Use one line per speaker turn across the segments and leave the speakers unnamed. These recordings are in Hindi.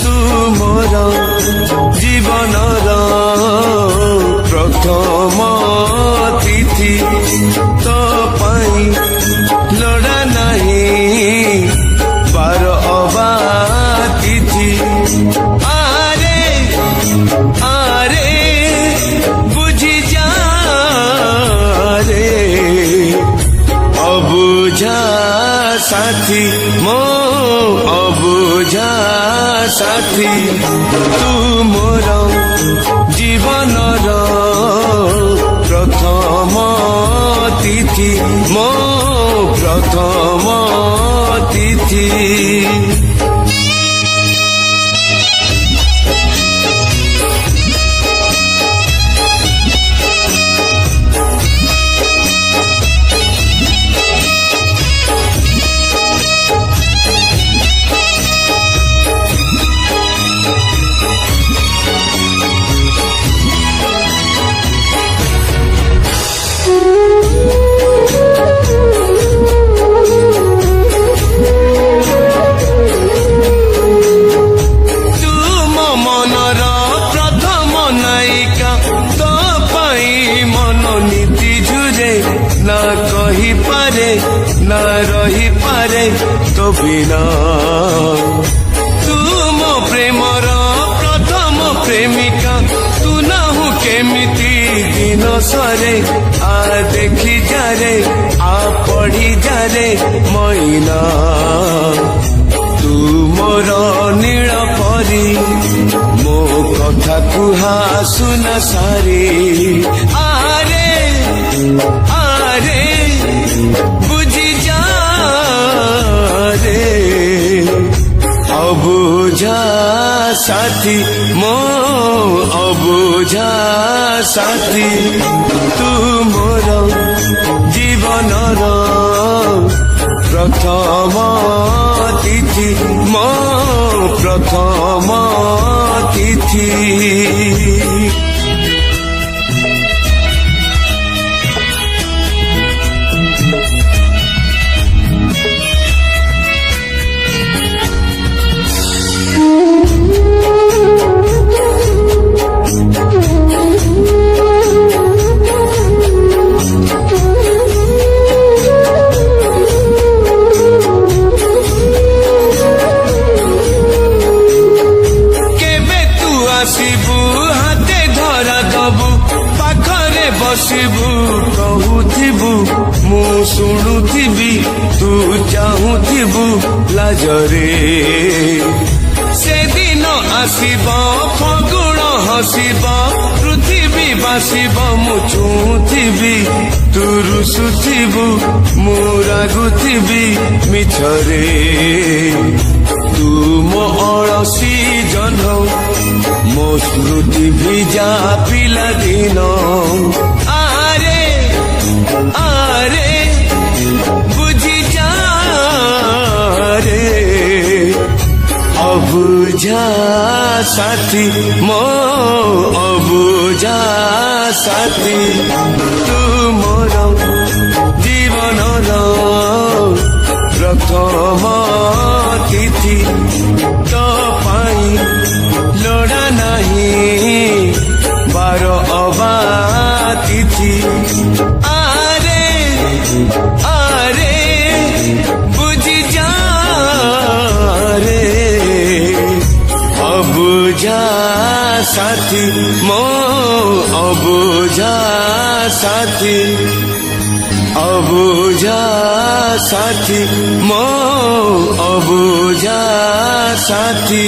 तू मोर जीवनर प्रथम तिथि तो पाई लड़ा नहीं बार अबा तिथि आरे आरे बुझी जा रे अबुझा साथी मो अबुझा साथी तू मोर जीवनर प्रथम तिथि मो प्रथम तिथि ना कही पारे ना रही पारे तो बिना तू मो प्रेमर प्रथम प्रेमिका तू ना हूँ केमिति दिन सरे आ देखी जारे आ पढ़ी जारे मैना तू मोर नील परी मो कथा कुहा सुना सारी आरे आरे बुझी जा रे अबुझा साथी मो अबुझा साथी तू मोर जीवनर प्रथम तिथि मो प्रथम तिथि हाथे धरा दबु पाखरे बसबु कहूथिबु मु शुणुथिबी तू चाहूथिबु लाजरे से दिन आसीब फगुण हसीब पृथ्वी बासीब मु छुथिबी तू रुसुथिबु मु रागुथिबी मिछरे तू मो अलसी जन मो स्मृति भिजा पिला दिन आरे आरे बुझी जा रे अबुझा साथी मो अबुझा साथी तू मोर जीवनर प्रथम तिथि तो पाई लड़ा नहीं बार अबा तिथि आरे आरे बुझी जा रे अबुझा साथी मो अबुझा साथी अबुझा साथी मो अबुझा साथी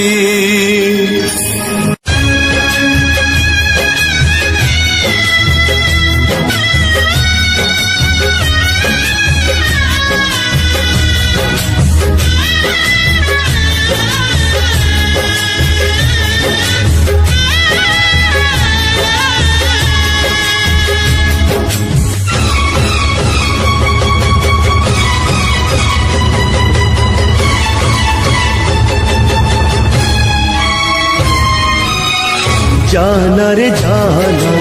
जाना रे जाना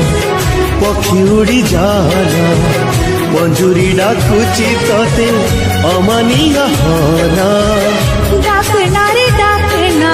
पक्षी उड़ी जाना मंजूरी डाकुची तोते अमानिया होना
डाकना रे डाकना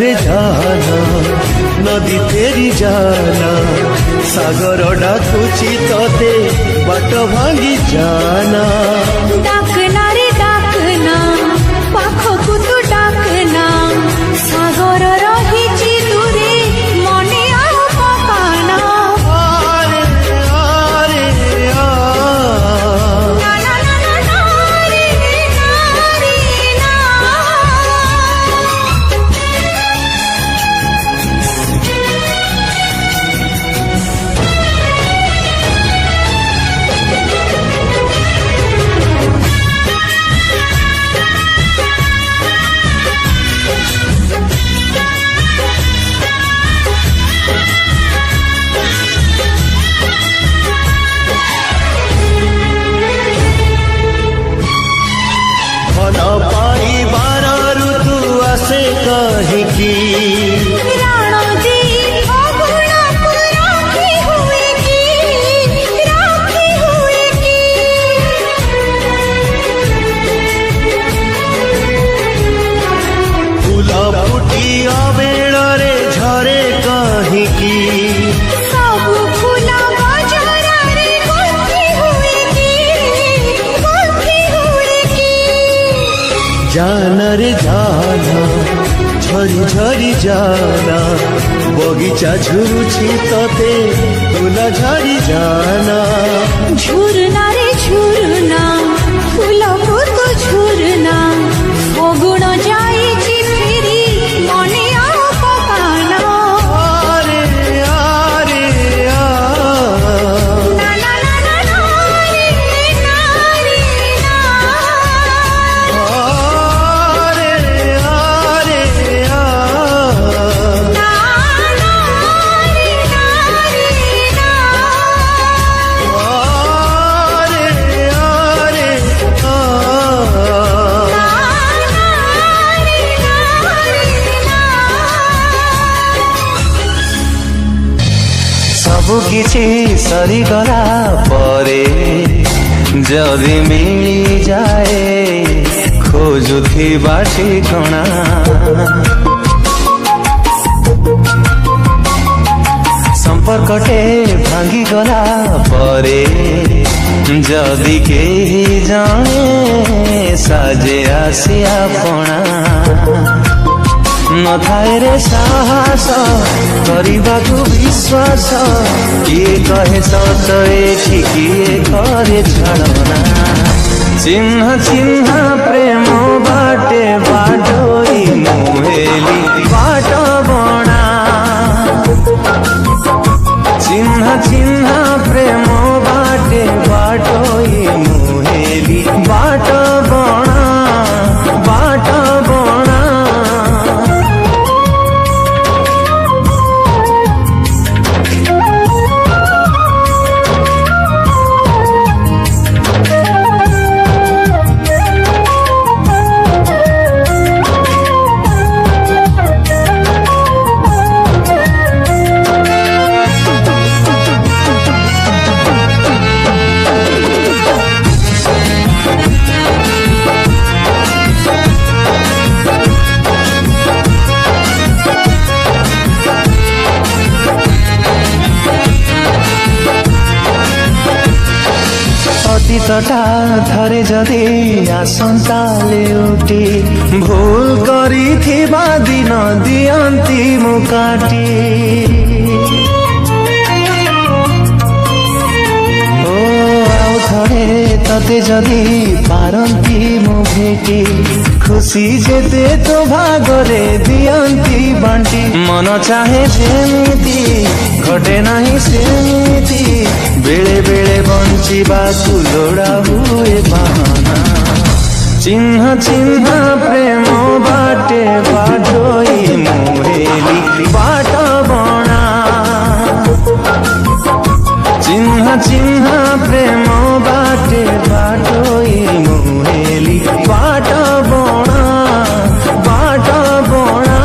रे जाना नदी तेरी जाना सागर डाकुची तोते बाट भांगी जाना
डाकना रे डाकना पाखकु तू डाकना सागर रहिची दूरे मने आउ पकाना
आरे आरे आ
ना ना ना ना ना रे ना रे ना
मन पाइबार ऋतु आसे कहिकी
राण दी अगुणा राखी हुए की
फूल फुटी अबेଳରେ झरे कहिकी
सबु फूला बजारे गुंथी हुए की
जाना रे जाना झरी झरी जाना बगीचा झुरुछि तते फूल झरी जाना
झुरना रे झुरना फूल तो झुरना अगुण जाइछि फेरी मने आउ पकाना
आरे आरे आ
ना ना ना ना ना रे ना रे ना
आरे आरे आ
ना ना रे ना रे ना
आरे आरे आ
ସବୁ କିଛି ସରିଗଲା ପରେ ଯଦି ମିଳିଯାଏ ଖୋଜୁଥିବା ଠିକଣା ସମ୍ପର୍କଟେ ଭାଙ୍ଗିଗଲା ପରେ ଯଦି କେହି ଜଣେ ସାଜେ ଆସି ଆପଣା ନଥାଏ ରେ ସାହସ କରିବାକୁ ବିଶ୍ୱାସ କିଏ କହେ ସତ ଏଠି କିଏ କରେ ଛଳନା ଚିହ୍ନ ଚିହ୍ନ ପ୍ରେମ ବାଟେ ବାଟୋଇ ମୁହେଲି ବାଟ ବଣା ଚିହ୍ନ ଚିହ୍ନ ପ୍ରେମ ବାଟେ ବାଟୋଇ ମୁହେଲି ବାଟ ବଣା ବାଟ ବଣା ଅତୀତଟା ଥରେ ଯଦି ଆସନ୍ତା ଲେଉଟି ଭୁଲ କରିଥିବା ଦିନ ଦିଅନ୍ତି ମୁଁ କାଟି ଓ ଆଉ ଥରେ ତତେ ଯଦି ପାରନ୍ତି ମୁଁ ଭେଟି ଖୁସି ଯେତେ ତୋ ଭାଗରେ ଦିଅନ୍ତି ବାଣ୍ଟି ମନ ଚାହେଁ ଯେମିତି ଘଟେ ନାହିଁ ସେମିତି ବେଳେ ବେଳେ ବଞ୍ଚିବାକୁ ଲୋଡ଼ା ହୁଏ ବାହାନା ଚିହ୍ନ ଚିହ୍ନ ପ୍ରେମ ବାଟେ ବାଟୋଇ ମୁହେଲି ବାଟ ବଣା ଚିହ୍ନ ଚିହ୍ନ ପ୍ରେମ ବାଟେ ବାଟୋଇ ମୁହେଲି ବାଟ ବଣା ବାଟ ବଣା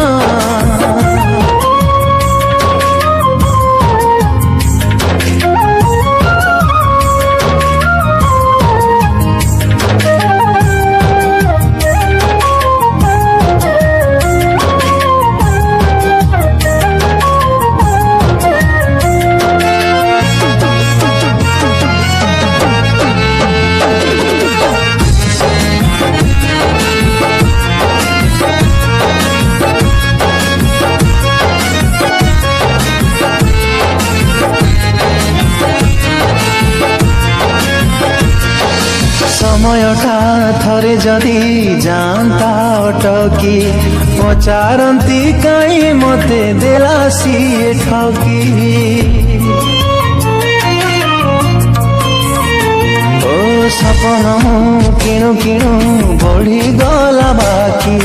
ସମୟଟା ଥରେ ଯଦି ଯାଆନ୍ତା ଅଟକି ପଚାରନ୍ତି କାଇଁ ମତେ ଦେଲା ସିଏ ଠକି ଓ ସପନ କିଣୁ କିଣୁ ବଢିଗଲା ବାକି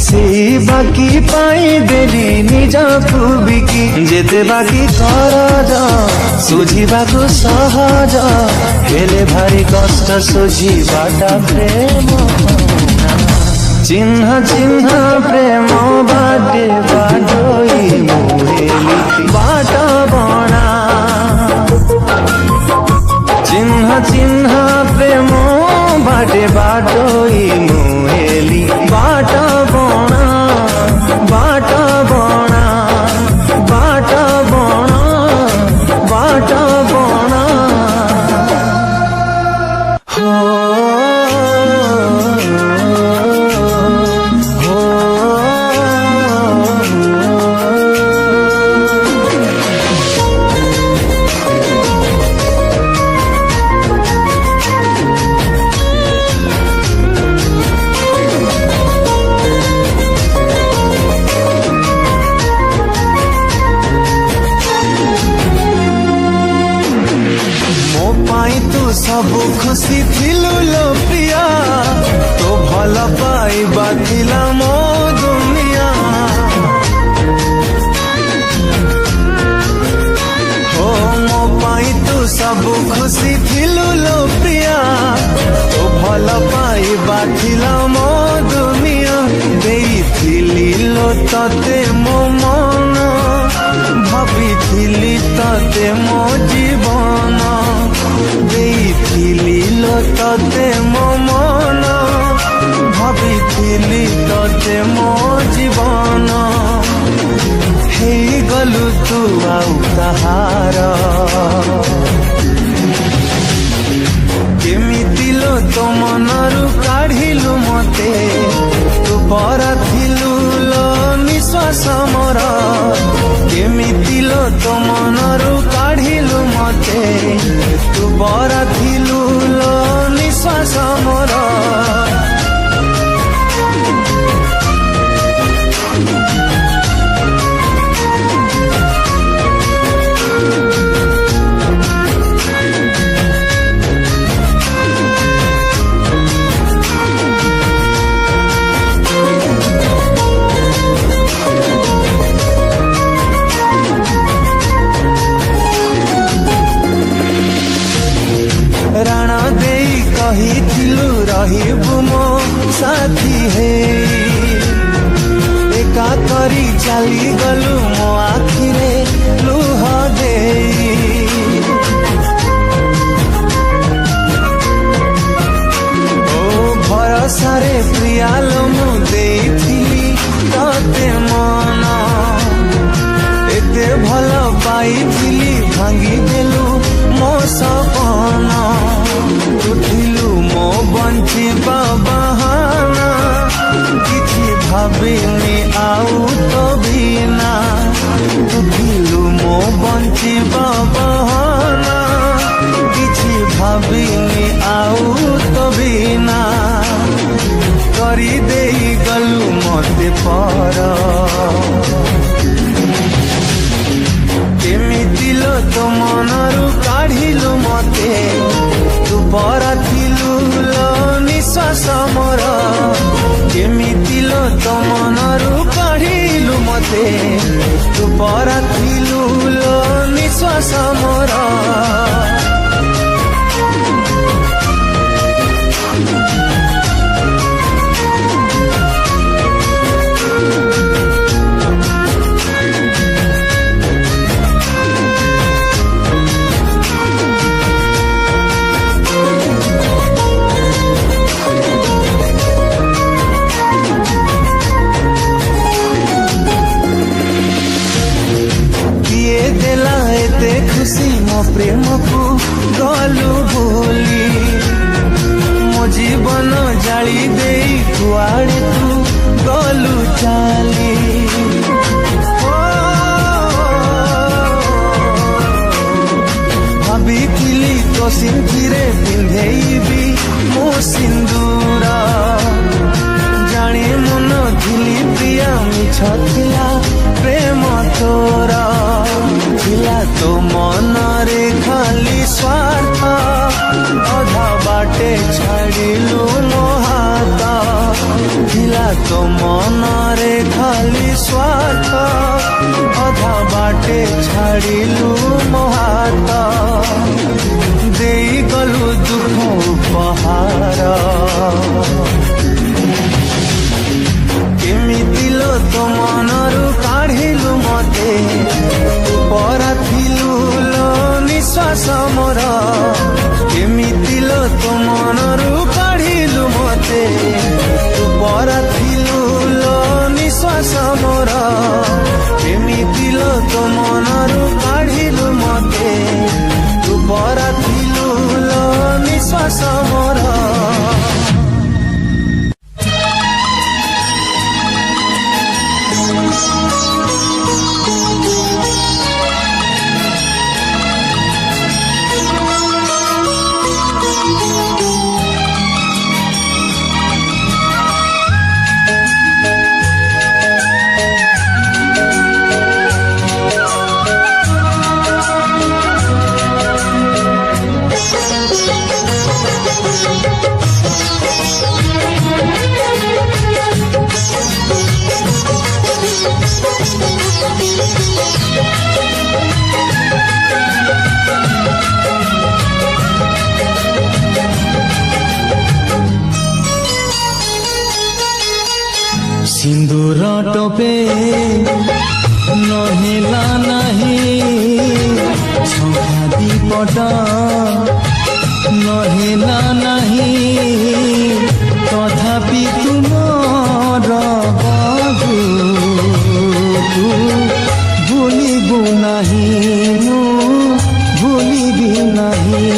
ସେଇ ବାକି ପାଇଁ ଦେଲି ନିଜକୁ ବିକି ଯେତେ ବାକି କରଜ ସୁଝିବାକୁ ସହଜ ହେଲେ ଭାରି କଷ୍ଟ ସୁଝିବାଟା ପ୍ରେମ ଚିହ୍ନ ଚିହ୍ନ ପ୍ରେମ ବାଟେ ବାଟୋଇ ମୁହେଲି ବାଟ ବଣା चिन्ह चिन्ह प्रेम बाटे बाटोई मुहेली बाट बणा बाट बणा बाट बणा बाट बणा हो सबु खुशी थिलु लो प्रिया तो भल पाइबा थिला मो दुनिया हो मो पाई तू सबु खुशी थिलु लो प्रिया तो भल पाइबा थिला मो दुनिया देइथिली लो तते मो मन भाबिथिली तते मो जीवन देइथिली लो तते मो मन भाबिथिली तते मो जीवन हेई गलु तू आउ कहार केमिति लो तो मनरु काढिलु मते तू परा थिलु लो निश्वास मोर केमिति लो तो मनरु काढिलु मते तू बरा थिलु लो निश्वास मोर राणा देई कहिथिलु रहिबु मो साथी हे एका करी चली गलु मो आखिरे लुह देई ओ भरोसा रे प्रियालो मु देइथिली तते मन एते भल पाइथिली भांगी देलु मो सपना उठिलु मो बंचिबा बहाना किछि भाबिनी आउ तो बिना उठिलु मो बंचिबा बहाना किछि भाबिनी आउ तो बिना करी देई गलु मते पर केमिति लो तो मनरु काढिलु मते तू परा थिलु लो निश्वास मोर केमिति लो तो मनरु काढिलु मते तू परा थिलु लो निश्वास मोर खुशी मो प्रेम को गलु भूली मो जीवन जाली दे कुआड़े तू गलु चाली भाभी तो सिंधिरे पिंधेबी मो सिंदूर जाने मन थिली प्रिया मिछ थिला प्रेम तोर थिला तो मन रे खाली स्वार्थ अधा बाटे छाड़िलु मो हाथ थिला तो मन रे खाली स्वार्थ अधा बाटे छाड़िलु मो हाथ देई गलु दुख उपहार केमिति लो तो मनरु काढ़िलु मते पराथिलु लो निश्वास मोर केमिति लो तो मनरु काढ़िलु मते पराथिलु लो निश्वास मोर केमिति लो तो मनरु काढ़िलु मते पराथिलु लो निश्वास मोर
सिंदूर टोपे नहेला नहीं छका दीपट नहेला नहीं तथापि तुमर बाबू भूलिबु नहीं भूलिबि नहीं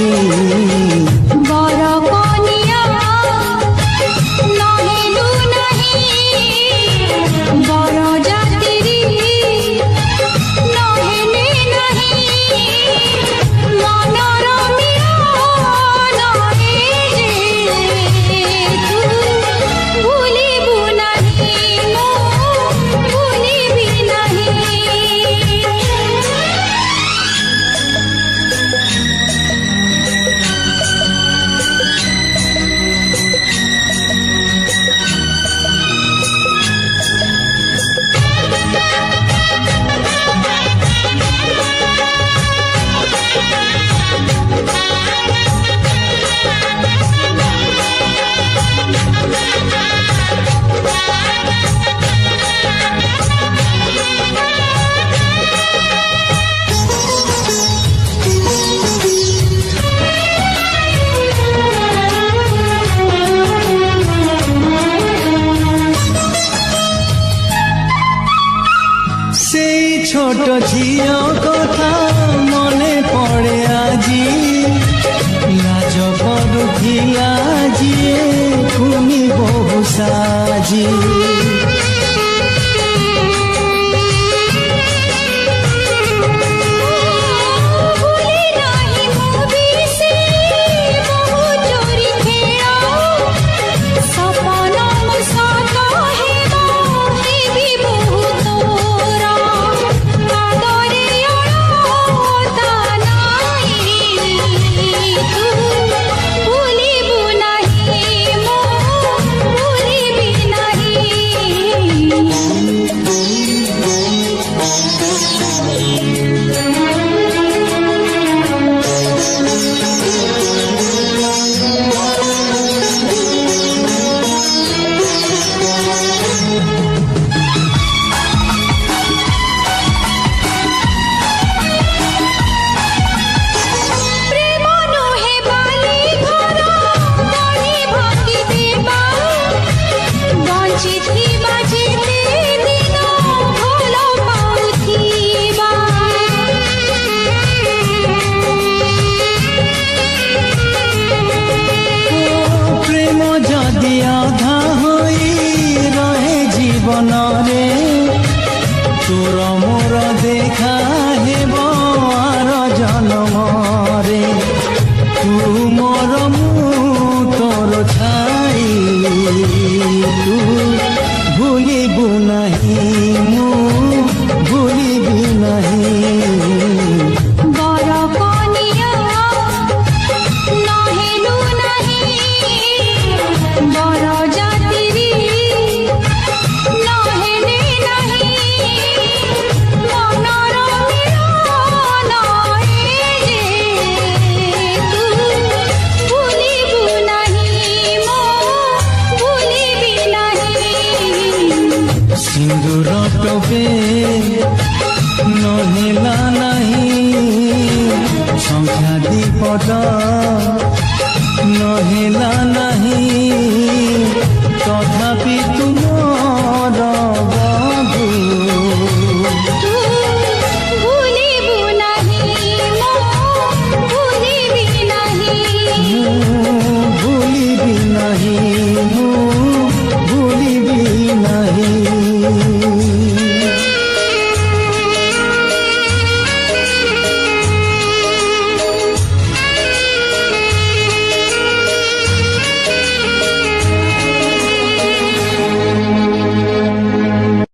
छोट झियो कथा मने पड़े आजी लाज पड़ुथिला जिए कुनी बहु साजी
भूलिबु नहीं
ସିନ୍ଦୁର ଟୋପେ ନହେଲା ନାହିଁ ସଂଖ୍ୟା ଦୀପଟ ନହେଲା ନାହିଁ ତଥାପି ତୁ